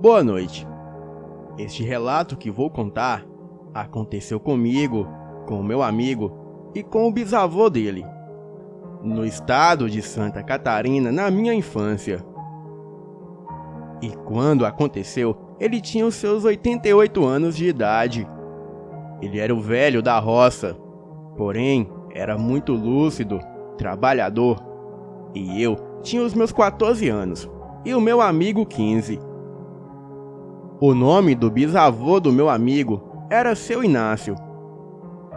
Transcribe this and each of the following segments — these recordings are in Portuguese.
Boa noite. Este relato que vou contar aconteceu comigo, com o meu amigo e com o bisavô dele, no estado de Santa Catarina, na minha infância. E quando aconteceu, ele tinha os seus 88 anos de idade. Ele era o velho da roça, porém era muito lúcido, trabalhador. E eu tinha os meus 14 anos e o meu amigo 15. O nome do bisavô do meu amigo era seu Inácio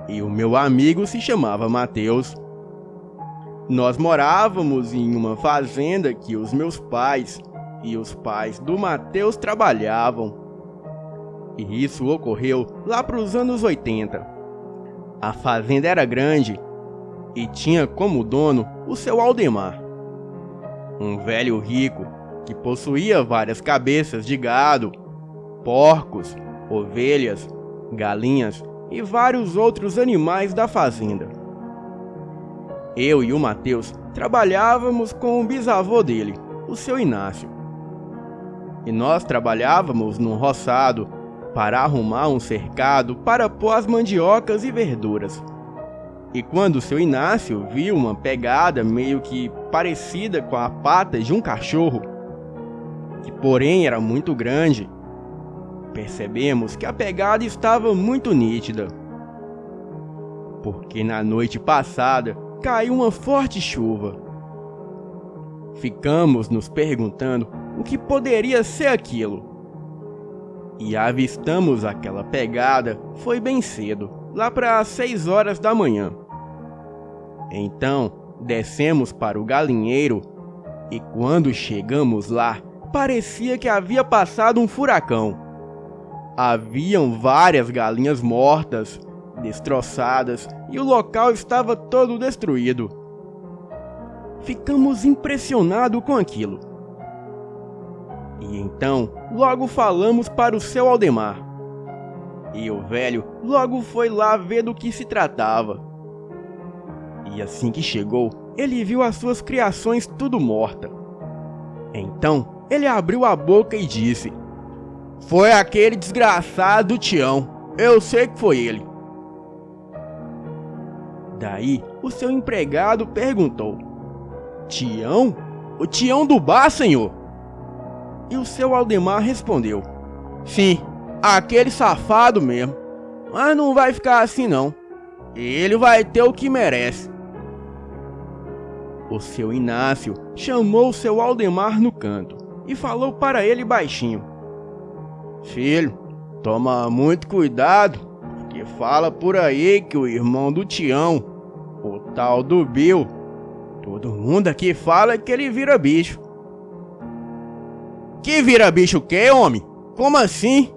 e o meu amigo se chamava Mateus. Nós morávamos em uma fazenda que os meus pais e os pais do Mateus trabalhavam. E isso ocorreu lá para os anos 80. A fazenda era grande e tinha como dono o seu Aldemar, um velho rico que possuía várias cabeças de gado, porcos, ovelhas, galinhas e vários outros animais da fazenda. Eu e o Mateus trabalhávamos com o bisavô dele, o seu Inácio. E nós trabalhávamos num roçado para arrumar um cercado para pôr as mandiocas e verduras. E quando o seu Inácio viu uma pegada meio que parecida com a pata de um cachorro, que porém era muito grande, percebemos que a pegada estava muito nítida, porque na noite passada caiu uma forte chuva. Ficamos nos perguntando o que poderia ser aquilo. E avistamos aquela pegada foi bem cedo, lá para as 6 horas da manhã. Então descemos para o galinheiro e quando chegamos lá, parecia que havia passado um furacão. Haviam várias galinhas mortas, destroçadas, e o local estava todo destruído. Ficamos impressionados com aquilo. E então, logo falamos para o seu Aldemar. E o velho logo foi lá ver do que se tratava. E assim que chegou, ele viu as suas criações tudo morta. Então, ele abriu a boca e disse: "Foi aquele desgraçado do Tião. Eu sei que foi ele." Daí, o seu empregado perguntou: "Tião? O Tião do bar, senhor?" E o seu Aldemar respondeu: "Sim, aquele safado mesmo. Mas não vai ficar assim não. Ele vai ter o que merece." O seu Inácio chamou o seu Aldemar no canto e falou para ele baixinho: "Filho, toma muito cuidado, porque fala por aí que o irmão do Tião, o tal do Bill, todo mundo aqui fala que ele vira bicho." "Que vira bicho o quê, homem? Como assim?"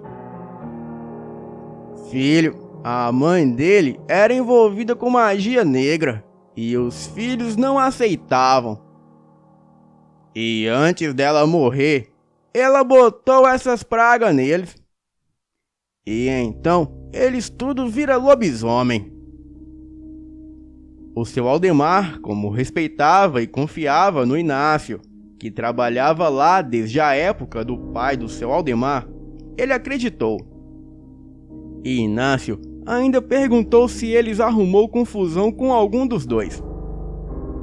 "Filho, a mãe dele era envolvida com magia negra e os filhos não aceitavam. E antes dela morrer, ela botou essas pragas neles. E então eles tudo viram lobisomem." O seu Aldemar, como respeitava e confiava no Inácio, que trabalhava lá desde a época do pai do seu Aldemar, ele acreditou. E Inácio ainda perguntou se eles arrumou confusão com algum dos dois.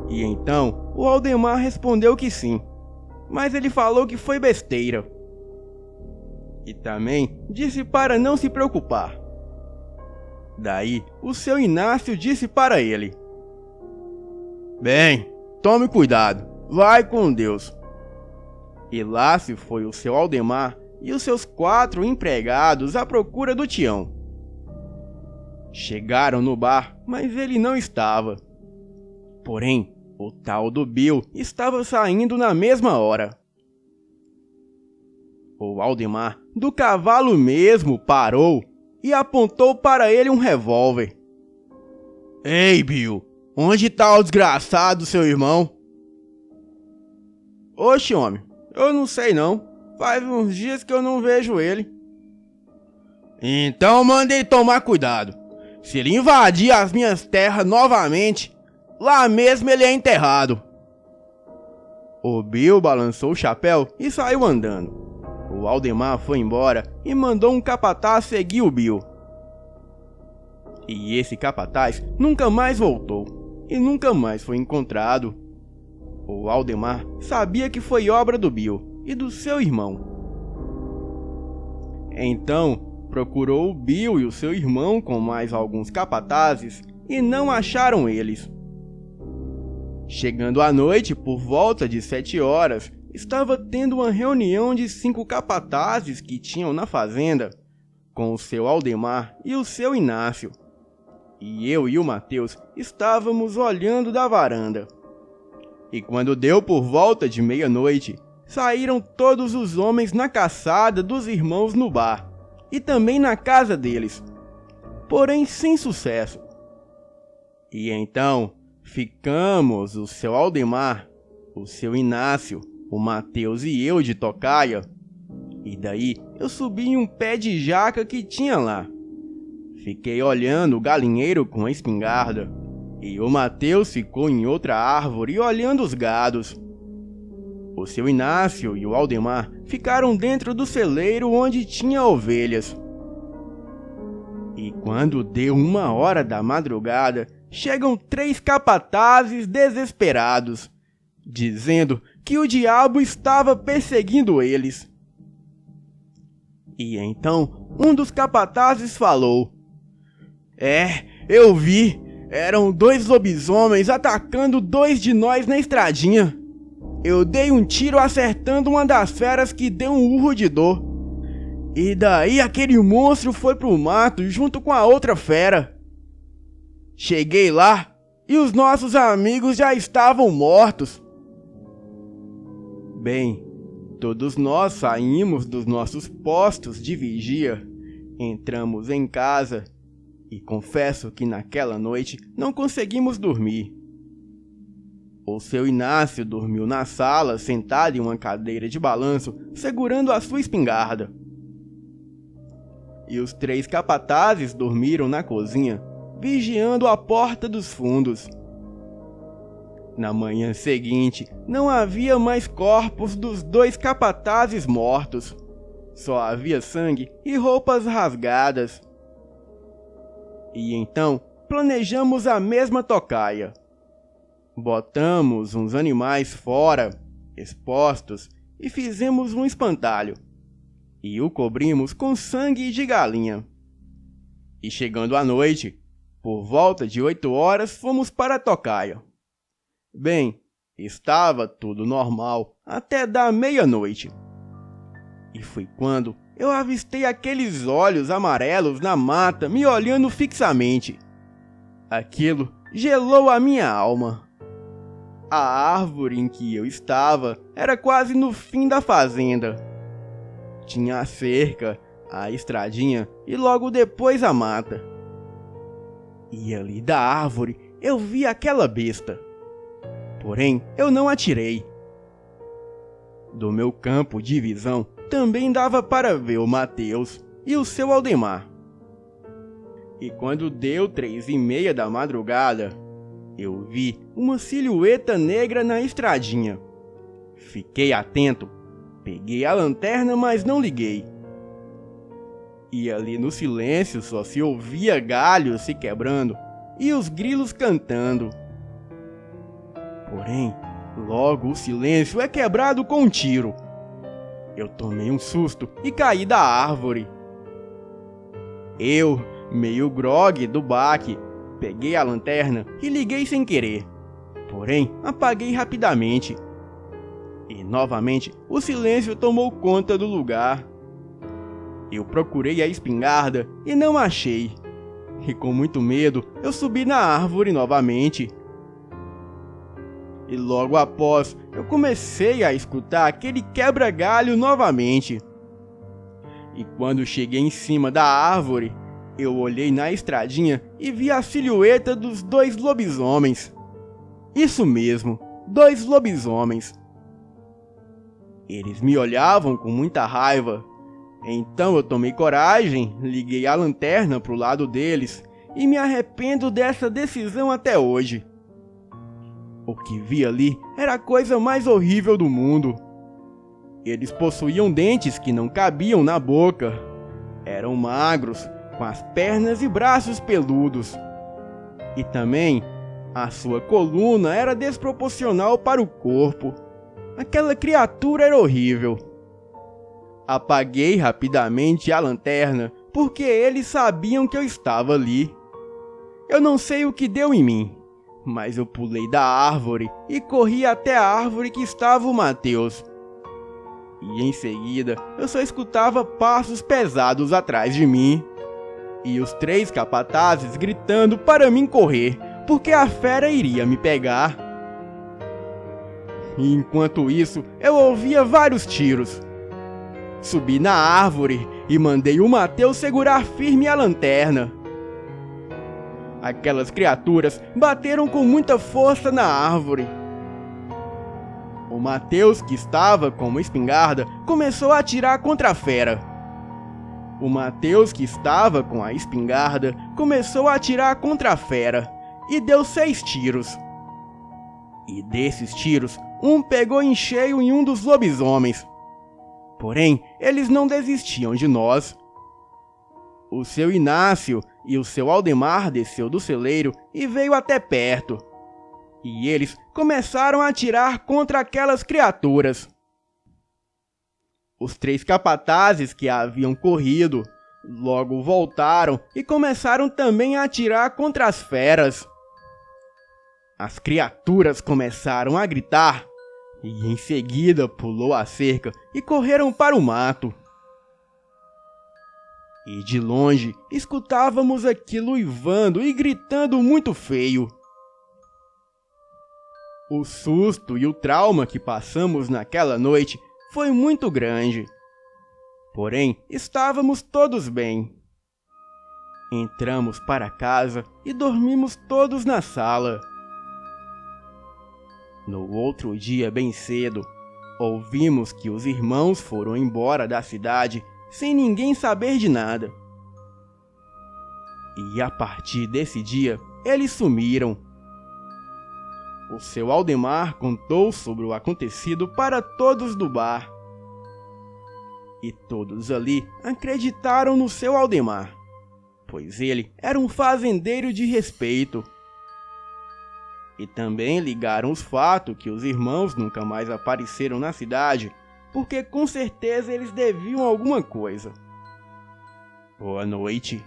E então o Aldemar respondeu que sim, mas ele falou que foi besteira. E também disse para não se preocupar. Daí o seu Inácio disse para ele: "Bem, tome cuidado, vai com Deus." E lá se foi o seu Aldemar e os seus 4 empregados à procura do Tião. Chegaram no bar, mas ele não estava. Porém, o tal do Bill estava saindo na mesma hora. O Aldemar, do cavalo mesmo, parou e apontou para ele um revólver. "Ei, Bill, onde tá o desgraçado, seu irmão?" "Oxe, homem, eu não sei não. Faz uns dias que eu não vejo ele." "Então mandei tomar cuidado. Se ele invadir as minhas terras novamente, lá mesmo ele é enterrado." O Bill balançou o chapéu e saiu andando. o Aldemar foi embora e mandou um capataz seguir o Bill. E esse capataz nunca mais voltou e nunca mais foi encontrado. O Aldemar sabia que foi obra do Bill e do seu irmão. Então, procurou o Bill e o seu irmão com mais alguns capatazes e não acharam eles. Chegando à noite, por volta de 7 horas, estava tendo uma reunião de 5 capatazes que tinham na fazenda, com o seu Aldemar e o seu Inácio. E eu e o Mateus estávamos olhando da varanda. E quando deu por volta de meia-noite, saíram todos os homens na caçada dos irmãos no bar, e também na casa deles, porém sem sucesso. E então ficamos o seu Aldemar, o seu Inácio, o Mateus e eu de tocaia. E daí eu subi em um pé de jaca que tinha lá. Fiquei olhando o galinheiro com a espingarda, e o Mateus ficou em outra árvore olhando os gados. O seu Inácio e o Aldemar ficaram dentro do celeiro onde tinha ovelhas. E quando deu 1 hora da madrugada, chegam 3 capatazes desesperados, dizendo que o diabo estava perseguindo eles. E então um dos capatazes falou: eu vi, eram 2 lobisomens atacando 2 de nós na estradinha. Eu dei um tiro acertando uma das feras que deu um urro de dor. E daí aquele monstro foi pro mato junto com a outra fera. Cheguei lá e os nossos amigos já estavam mortos. Bem, todos nós saímos dos nossos postos de vigia, entramos em casa e confesso que naquela noite não conseguimos dormir. O seu Inácio dormiu na sala, sentado em uma cadeira de balanço, segurando a sua espingarda. E os 3 capatazes dormiram na cozinha, vigiando a porta dos fundos. Na manhã seguinte, não havia mais corpos dos 2 capatazes mortos. Só havia sangue e roupas rasgadas. E então, planejamos a mesma tocaia. Botamos uns animais fora, expostos, e fizemos um espantalho. E o cobrimos com sangue de galinha. E chegando à noite, por volta de 8 horas, fomos para a tocaia. Bem, estava tudo normal até dar meia-noite. E foi quando eu avistei aqueles olhos amarelos na mata me olhando fixamente. Aquilo gelou a minha alma. A árvore em que eu estava era quase no fim da fazenda. Tinha a cerca, a estradinha e logo depois a mata. E ali da árvore eu vi aquela besta. Porém, eu não atirei. Do meu campo de visão também dava para ver o Mateus e o seu Aldemar. E quando deu 3:30 da madrugada, eu vi uma silhueta negra na estradinha. Fiquei atento, peguei a lanterna, mas não liguei. E ali no silêncio só se ouvia galhos se quebrando e os grilos cantando. Porém, logo o silêncio é quebrado com um tiro. Eu tomei um susto e caí da árvore. Eu, meio grogue do baque, peguei a lanterna e liguei sem querer. Porém, apaguei rapidamente. E novamente o silêncio tomou conta do lugar. Eu procurei a espingarda e não achei. E com muito medo, eu subi na árvore novamente. E logo após, eu comecei a escutar aquele quebra-galho novamente. E quando cheguei em cima da árvore, eu olhei na estradinha e vi a silhueta dos 2 lobisomens. Isso mesmo, 2 lobisomens. Eles me olhavam com muita raiva. Então eu tomei coragem, liguei a lanterna pro lado deles e me arrependo dessa decisão até hoje. O que vi ali era a coisa mais horrível do mundo. Eles possuíam dentes que não cabiam na boca. Eram magros, com as pernas e braços peludos. E também, a sua coluna era desproporcional para o corpo. Aquela criatura era horrível. Apaguei rapidamente a lanterna, porque eles sabiam que eu estava ali. Eu não sei o que deu em mim, mas eu pulei da árvore e corri até a árvore que estava o Mateus. E em seguida, eu só escutava passos pesados atrás de mim. E os 3 capatazes gritando para mim correr, porque a fera iria me pegar. E enquanto isso, eu ouvia vários tiros. Subi na árvore e mandei o Mateus segurar firme a lanterna. Aquelas criaturas bateram com muita força na árvore. O Mateus, que estava com uma espingarda, começou a atirar contra a fera. O Mateus, que estava com a espingarda, começou a atirar contra a fera e deu 6 tiros. E desses tiros, um pegou em cheio em um dos lobisomens. Porém, eles não desistiam de nós. O seu Inácio e o seu Aldemar desceu do celeiro e veio até perto. E eles começaram a atirar contra aquelas criaturas. Os 3 capatazes que haviam corrido logo voltaram e começaram também a atirar contra as feras. As criaturas começaram a gritar e em seguida pulou a cerca e correram para o mato. E de longe escutávamos aquilo uivando e gritando muito feio. O susto e o trauma que passamos naquela noite foi muito grande. Porém, estávamos todos bem. Entramos para casa e dormimos todos na sala. No outro dia, bem cedo, ouvimos que os irmãos foram embora da cidade sem ninguém saber de nada. E a partir desse dia, eles sumiram. O seu Aldemar contou sobre o acontecido para todos do bar. E todos ali acreditaram no seu Aldemar, pois ele era um fazendeiro de respeito. E também ligaram os fatos que os irmãos nunca mais apareceram na cidade, porque com certeza eles deviam alguma coisa. Boa noite.